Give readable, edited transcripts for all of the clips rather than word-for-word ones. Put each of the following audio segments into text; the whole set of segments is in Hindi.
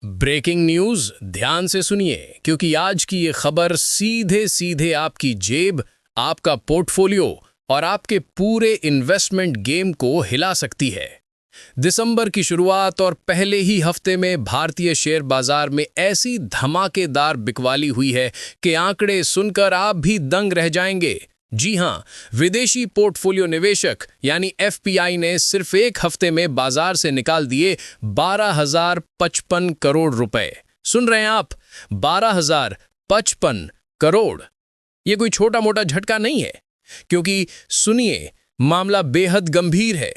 ब्रेकिंग न्यूज ध्यान से सुनिए क्योंकि आज की ये खबर सीधे सीधे आपकी जेब, आपका पोर्टफोलियो और आपके पूरे इन्वेस्टमेंट गेम को हिला सकती है। दिसंबर की शुरुआत और पहले ही हफ्ते में भारतीय शेयर बाजार में ऐसी धमाकेदार बिकवाली हुई है कि आंकड़े सुनकर आप भी दंग रह जाएंगे। जी हां, विदेशी पोर्टफोलियो निवेशक यानी एफपीआई ने सिर्फ एक हफ्ते में बाजार से निकाल दिए 12,055 करोड़ रुपए। सुन रहे हैं आप, 12,055 करोड़। ये कोई छोटा मोटा झटका नहीं है, क्योंकि सुनिए, मामला बेहद गंभीर है।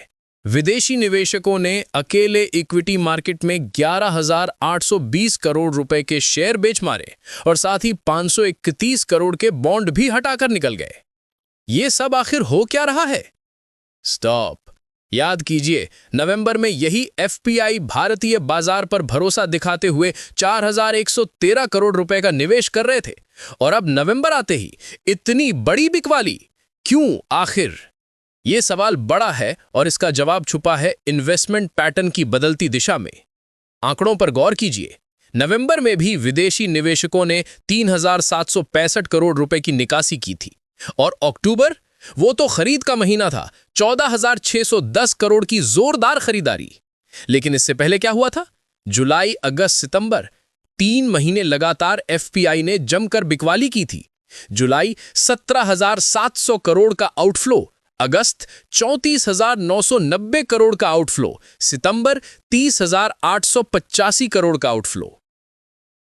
विदेशी निवेशकों ने अकेले इक्विटी मार्केट में 11,820 करोड़ रुपए के शेयर बेच मारे और साथ ही 531 करोड़ के बॉन्ड भी हटाकर निकल गए। ये सब आखिर हो क्या रहा है? स्टॉप। याद कीजिए, नवंबर में यही एफपीआई भारतीय बाजार पर भरोसा दिखाते हुए 4,113 करोड़ रुपए का निवेश कर रहे थे, और अब नवंबर आते ही इतनी बड़ी बिकवाली क्यों आखिर? ये सवाल बड़ा है और इसका जवाब छुपा है इन्वेस्टमेंट पैटर्न की बदलती दिशा में। आंकड़ों पर गौर कीजिए। नवंबर में भी विदेशी निवेशकों ने 3,765 करोड़ रुपए की निकासी की थी, और अक्टूबर, वो तो खरीद का महीना था, 14,610 करोड़ की जोरदार खरीदारी। लेकिन इससे पहले क्या हुआ था? जुलाई, अगस्त, सितंबर, 3 महीने लगातार एफपीआई ने जमकर बिकवाली की थी। जुलाई 17,700 करोड़ का आउटफ्लो, अगस्त 34,990 करोड़ का आउटफ्लो, सितंबर 30,885 करोड़ का आउटफ्लो।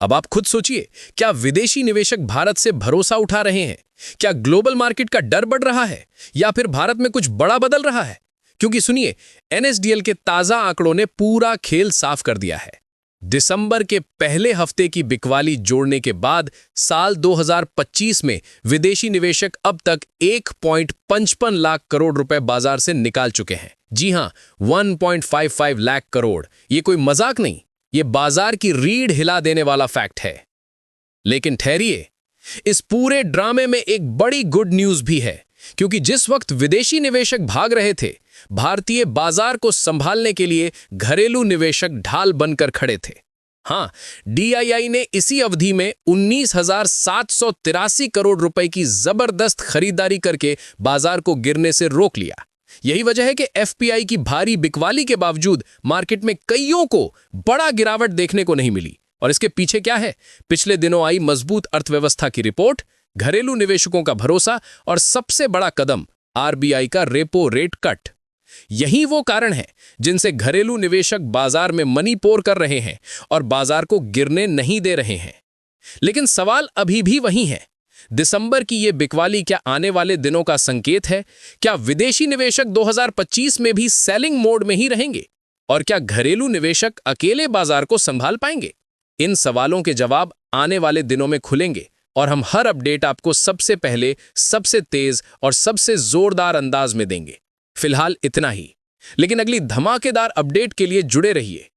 अब आप खुद सोचिए, क्या विदेशी निवेशक भारत से भरोसा उठा रहे हैं? क्या ग्लोबल मार्केट का डर बढ़ रहा है, या फिर भारत में कुछ बड़ा बदल रहा है? क्योंकि सुनिए, एनएसडीएल के ताजा आंकड़ों ने पूरा खेल साफ कर दिया है। दिसंबर के पहले हफ्ते की बिकवाली जोड़ने के बाद साल 2025 में विदेशी निवेशक अब तक 1.55 लाख करोड़ रुपए बाजार से निकाल चुके हैं। जी हां, 1.55 लाख करोड़। ये कोई मजाक नहीं, ये बाजार की रीढ़ हिला देने वाला फैक्ट है। लेकिन ठहरिए, इस पूरे ड्रामे में एक बड़ी गुड न्यूज भी है, क्योंकि जिस वक्त विदेशी निवेशक भाग रहे थे, भारतीय बाजार को संभालने के लिए घरेलू निवेशक ढाल बनकर खड़े थे। हां, डीआईआई ने इसी अवधि में 19,783 करोड़ रुपए की जबरदस्त खरीदारी करके बाजार को गिरने से रोक लिया। यही वजह है कि एफपीआई की भारी बिकवाली के बावजूद मार्केट में कईयों को बड़ा गिरावट देखने को नहीं मिली। और इसके पीछे क्या है? पिछले दिनों आई मजबूत अर्थव्यवस्था की रिपोर्ट, घरेलू निवेशकों का भरोसा और सबसे बड़ा कदम, आरबीआई का रेपो रेट कट। यही वो कारण है जिनसे घरेलू निवेशक बाजार में मनी पोर कर रहे हैं और बाजार को गिरने नहीं दे रहे हैं। लेकिन सवाल अभी भी वही है, दिसंबर की ये बिकवाली क्या आने वाले दिनों का संकेत है? क्या विदेशी निवेशक 2025 में भी सेलिंग मोड में ही रहेंगे? और क्या घरेलू निवेशक अकेले बाजार को संभाल पाएंगे? इन सवालों के जवाब आने वाले दिनों में खुलेंगे, और हम हर अपडेट आपको सबसे पहले, सबसे तेज और सबसे जोरदार अंदाज में देंगे। फिलहाल इतना ही, लेकिन अगली धमाकेदार अपडेट के लिए जुड़े रहिए।